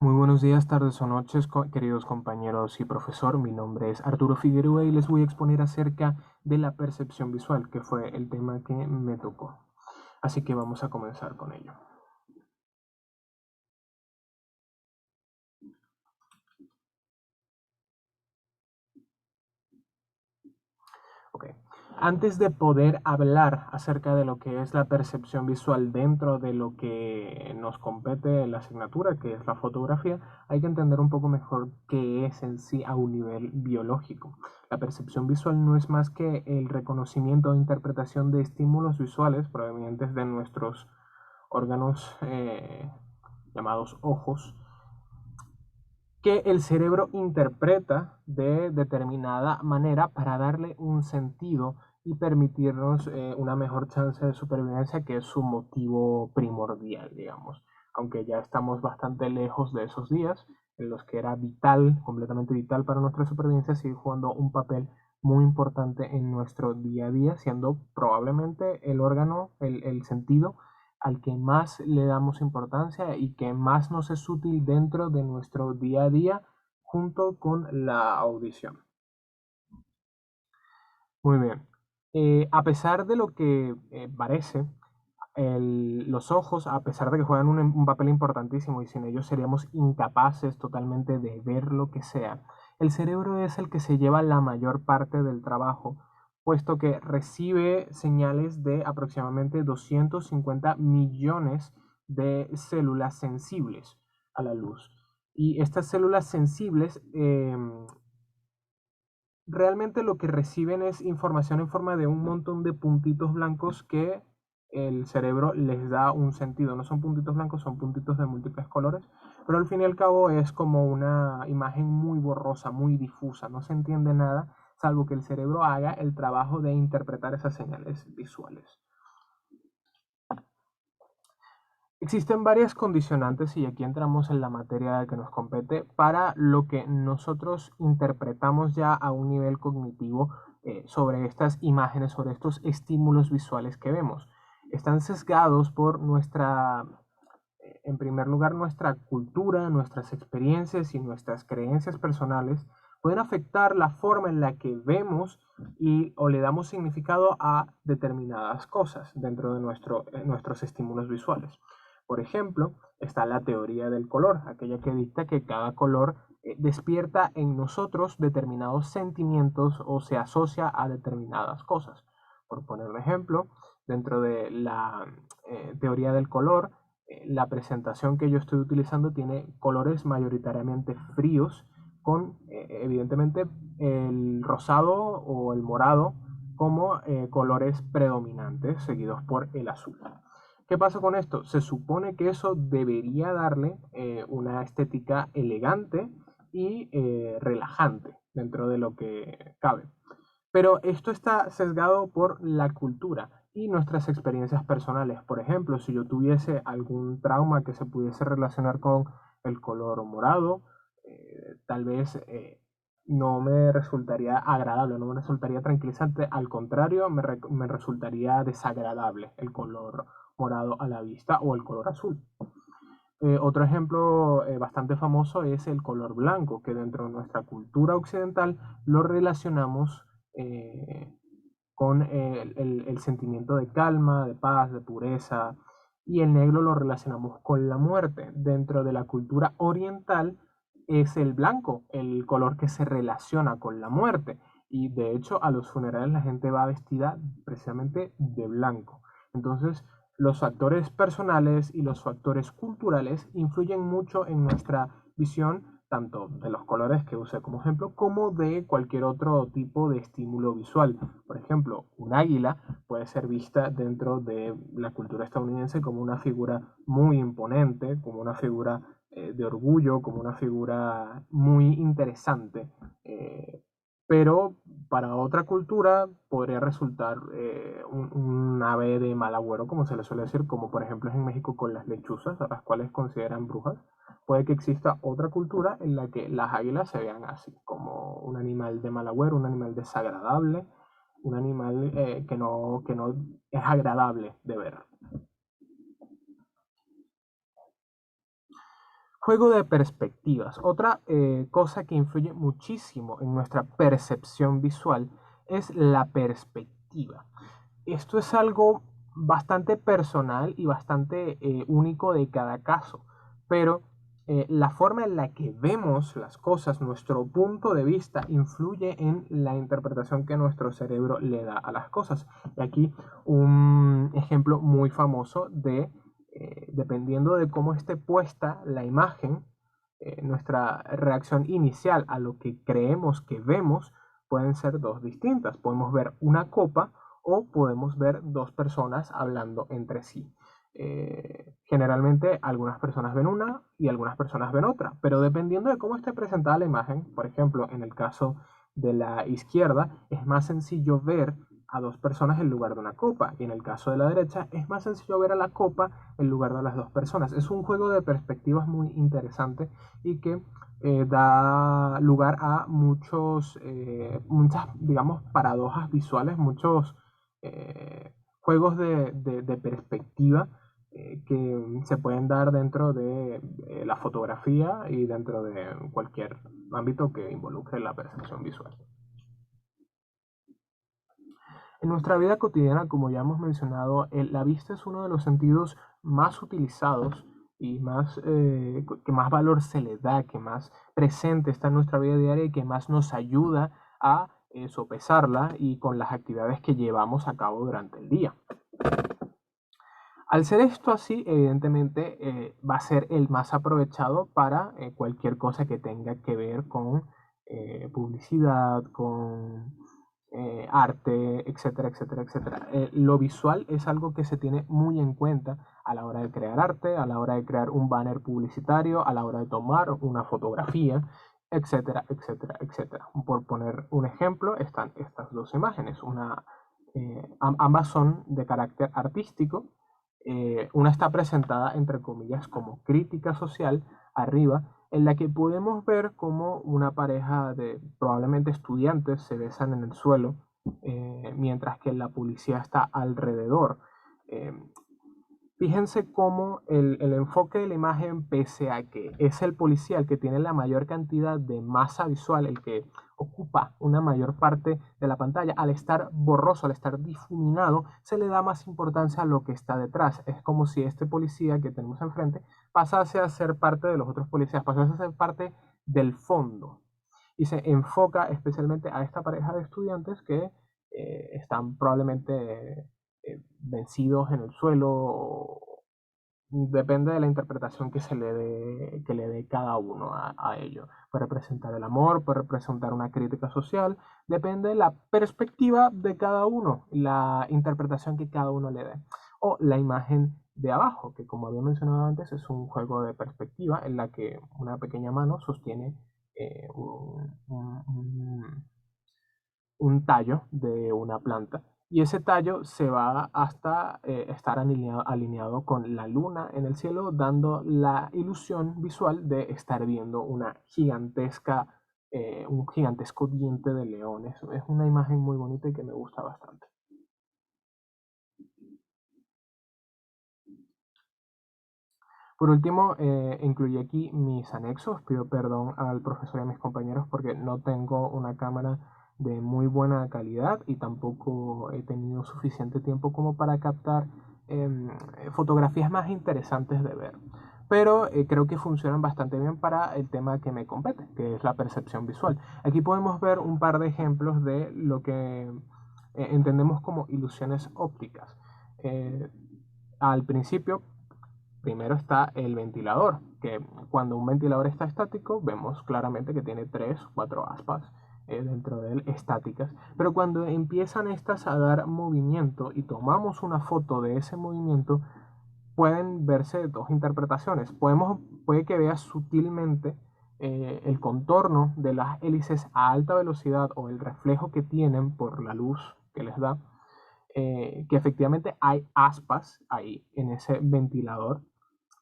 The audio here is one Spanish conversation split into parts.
Muy buenos días, tardes o noches, queridos compañeros y profesor. Mi nombre es Arturo Figueroa y les voy a exponer acerca de la percepción visual, que fue el tema que me tocó. Así que vamos a comenzar con ello. Ok. Antes de poder hablar acerca de lo que es la percepción visual dentro de lo que nos compete en la asignatura, que es la fotografía, hay que entender un poco mejor qué es en sí a un nivel biológico. La percepción visual no es más que el reconocimiento o interpretación de estímulos visuales provenientes de nuestros órganos llamados ojos, que el cerebro interpreta de determinada manera para darle un sentido y permitirnos una mejor chance de supervivencia, que es su motivo primordial, digamos. Aunque ya estamos bastante lejos de esos días en los que era vital, completamente vital para nuestra supervivencia, sigue jugando un papel muy importante en nuestro día a día, siendo probablemente el órgano, el sentido al que más le damos importancia y que más nos es útil dentro de nuestro día a día junto con la audición. Muy bien. A pesar de lo que parece, los ojos, a pesar de que juegan un papel importantísimo y sin ellos seríamos incapaces totalmente de ver lo que sea, el cerebro es el que se lleva la mayor parte del trabajo, puesto que recibe señales de aproximadamente 250 millones de células sensibles a la luz. Y estas células sensibles realmente lo que reciben es información en forma de un montón de puntitos blancos que el cerebro les da un sentido. No son puntitos blancos, son puntitos de múltiples colores, pero al fin y al cabo es como una imagen muy borrosa, muy difusa. No se entiende nada, salvo que el cerebro haga el trabajo de interpretar esas señales visuales. Existen varias condicionantes, y aquí entramos en la materia que nos compete, para lo que nosotros interpretamos ya a un nivel cognitivo sobre estas imágenes, sobre estos estímulos visuales que vemos. Están sesgados por en primer lugar, nuestra cultura, nuestras experiencias y nuestras creencias personales pueden afectar la forma en la que vemos o le damos significado a determinadas cosas dentro de nuestros estímulos visuales. Por ejemplo, está la teoría del color, aquella que dicta que cada color despierta en nosotros determinados sentimientos o se asocia a determinadas cosas. Por poner un ejemplo, dentro de la teoría del color, la presentación que yo estoy utilizando tiene colores mayoritariamente fríos, con evidentemente el rosado o el morado como colores predominantes, seguidos por el azul. ¿Qué pasa con esto? Se supone que eso debería darle una estética elegante y relajante dentro de lo que cabe. Pero esto está sesgado por la cultura y nuestras experiencias personales. Por ejemplo, si yo tuviese algún trauma que se pudiese relacionar con el color morado, tal vez no me resultaría agradable, no me resultaría tranquilizante. Al contrario, me resultaría desagradable el color morado a la vista o el color azul. Otro ejemplo bastante famoso es el color blanco, que dentro de nuestra cultura occidental lo relacionamos con el sentimiento de calma, de paz, de pureza, y el negro lo relacionamos con la muerte. Dentro de la cultura oriental es el blanco, el color que se relaciona con la muerte, y de hecho a los funerales la gente va vestida precisamente de blanco. Entonces, los factores personales y los factores culturales influyen mucho en nuestra visión, tanto de los colores que use como ejemplo, como de cualquier otro tipo de estímulo visual. Por ejemplo, un águila puede ser vista dentro de la cultura estadounidense como una figura muy imponente, como una figura de orgullo, como una figura muy interesante. Pero para otra cultura podría resultar un ave de mal agüero, como se le suele decir, como por ejemplo es en México con las lechuzas, a las cuales consideran brujas. Puede que exista otra cultura en la que las águilas se vean así, como un animal de mal agüero, un animal desagradable, un animal que no es agradable de ver. Juego de perspectivas. Otra cosa que influye muchísimo en nuestra percepción visual es la perspectiva. Esto es algo bastante personal y bastante único de cada caso, pero la forma en la que vemos las cosas, nuestro punto de vista, influye en la interpretación que nuestro cerebro le da a las cosas. Y aquí un ejemplo muy famoso de, dependiendo de cómo esté puesta la imagen, nuestra reacción inicial a lo que creemos que vemos pueden ser dos distintas. Podemos ver una copa o podemos ver dos personas hablando entre sí. Generalmente algunas personas ven una y algunas personas ven otra, pero dependiendo de cómo esté presentada la imagen, por ejemplo, en el caso de la izquierda, es más sencillo ver a dos personas en lugar de una copa, y en el caso de la derecha es más sencillo ver a la copa en lugar de las dos personas. Es un juego de perspectivas muy interesante y que da lugar a muchas, digamos, paradojas visuales, muchos juegos de perspectiva que se pueden dar dentro de la fotografía y dentro de cualquier ámbito que involucre la percepción visual. En nuestra vida cotidiana, como ya hemos mencionado, la vista es uno de los sentidos más utilizados y que más valor se le da, que más presente está en nuestra vida diaria y que más nos ayuda a sopesarla y con las actividades que llevamos a cabo durante el día. Al ser esto así, evidentemente va a ser el más aprovechado para cualquier cosa que tenga que ver con publicidad, con arte, etcétera, etcétera, etcétera. Lo visual es algo que se tiene muy en cuenta a la hora de crear arte, a la hora de crear un banner publicitario, a la hora de tomar una fotografía, etcétera, etcétera, etcétera. Por poner un ejemplo, están estas dos imágenes. Ambas son de carácter artístico. Una está presentada, entre comillas, como crítica social arriba, en la que podemos ver cómo una pareja de probablemente estudiantes se besan en el suelo, mientras que la policía está alrededor. Eh, Fíjense cómo el enfoque de la imagen, pese a que es el policía el que tiene la mayor cantidad de masa visual, el que ocupa una mayor parte de la pantalla, al estar borroso, al estar difuminado, se le da más importancia a lo que está detrás. Es como si este policía que tenemos enfrente pasase a ser parte de los otros policías, pasase a ser parte del fondo. Y se enfoca especialmente a esta pareja de estudiantes que están probablemente vencidos en el suelo. Depende de la interpretación que le dé cada uno a ello. Puede representar el amor, puede representar una crítica social, depende de la perspectiva de cada uno, la interpretación que cada uno le dé. O la imagen de abajo, que como había mencionado antes, es un juego de perspectiva en la que una pequeña mano sostiene un tallo de una planta y ese tallo se va hasta estar alineado con la luna en el cielo, dando la ilusión visual de estar viendo un gigantesco diente de león. Es una imagen muy bonita y que me gusta bastante. Por último, incluí aquí mis anexos. Pido perdón al profesor y a mis compañeros porque no tengo una cámara de muy buena calidad y tampoco he tenido suficiente tiempo como para captar fotografías más interesantes de ver. Pero creo que funcionan bastante bien para el tema que me compete, que es la percepción visual. Aquí podemos ver un par de ejemplos de lo que entendemos como ilusiones ópticas. Eh, Al principio primero está el ventilador, que cuando un ventilador está estático, vemos claramente que tiene 3 o 4 aspas dentro de él estáticas. Pero cuando empiezan estas a dar movimiento y tomamos una foto de ese movimiento, pueden verse dos interpretaciones. Puede que veas sutilmente el contorno de las hélices a alta velocidad o el reflejo que tienen por la luz que les da, que efectivamente hay aspas ahí en ese ventilador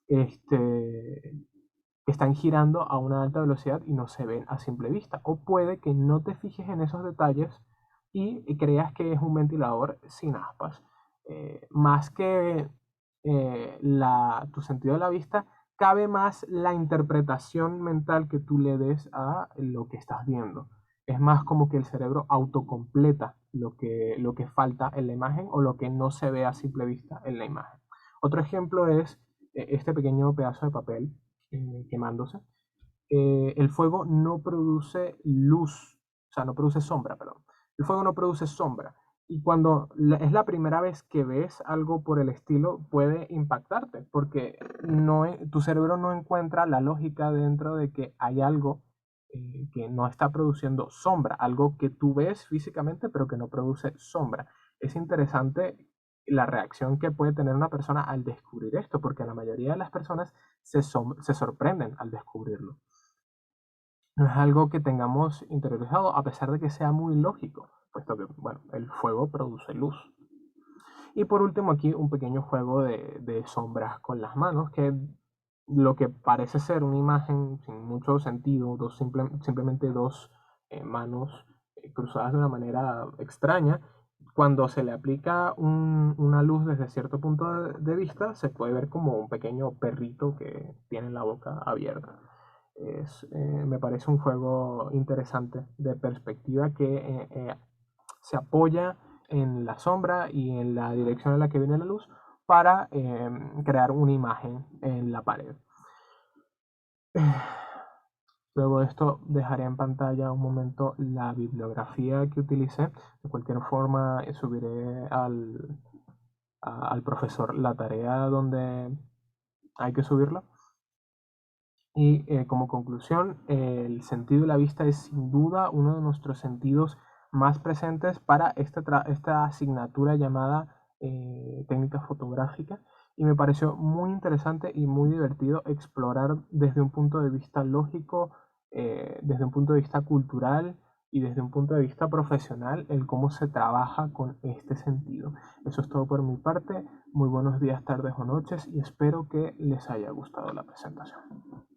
que están girando a una alta velocidad y no se ven a simple vista. O puede que no te fijes en esos detalles y creas que es un ventilador sin aspas. Más que tu sentido de la vista, cabe más la interpretación mental que tú le des a lo que estás viendo. Es más como que el cerebro autocompleta lo que falta en la imagen o lo que no se ve a simple vista en la imagen. Otro ejemplo es este pequeño pedazo de papel quemándose. El fuego no produce luz, o sea, no produce sombra, perdón. El fuego no produce sombra. Y cuando es la primera vez que ves algo por el estilo, puede impactarte, porque tu cerebro no encuentra la lógica dentro de que hay algo que no está produciendo sombra, algo que tú ves físicamente, pero que no produce sombra. Es interesante la reacción que puede tener una persona al descubrir esto, porque la mayoría de las personas se sorprenden al descubrirlo. No es algo que tengamos interiorizado, a pesar de que sea muy lógico, puesto que, bueno, el fuego produce luz. Y por último, aquí un pequeño juego de sombras con las manos, que lo que parece ser una imagen sin mucho sentido, simplemente dos manos cruzadas de una manera extraña, cuando se le aplica una luz desde cierto punto de vista, se puede ver como un pequeño perrito que tiene la boca abierta. Me parece un juego interesante de perspectiva que se apoya en la sombra y en la dirección en la que viene la luz para crear una imagen en la pared. Luego de esto dejaré en pantalla un momento la bibliografía que utilicé. De cualquier forma subiré al profesor la tarea donde hay que subirla. Y como conclusión, el sentido de la vista es sin duda uno de nuestros sentidos más presentes para esta asignatura llamada técnica fotográfica. Y me pareció muy interesante y muy divertido explorar desde un punto de vista lógico, desde un punto de vista cultural y desde un punto de vista profesional el cómo se trabaja con este sentido. Eso es todo por mi parte. Muy buenos días, tardes o noches y espero que les haya gustado la presentación.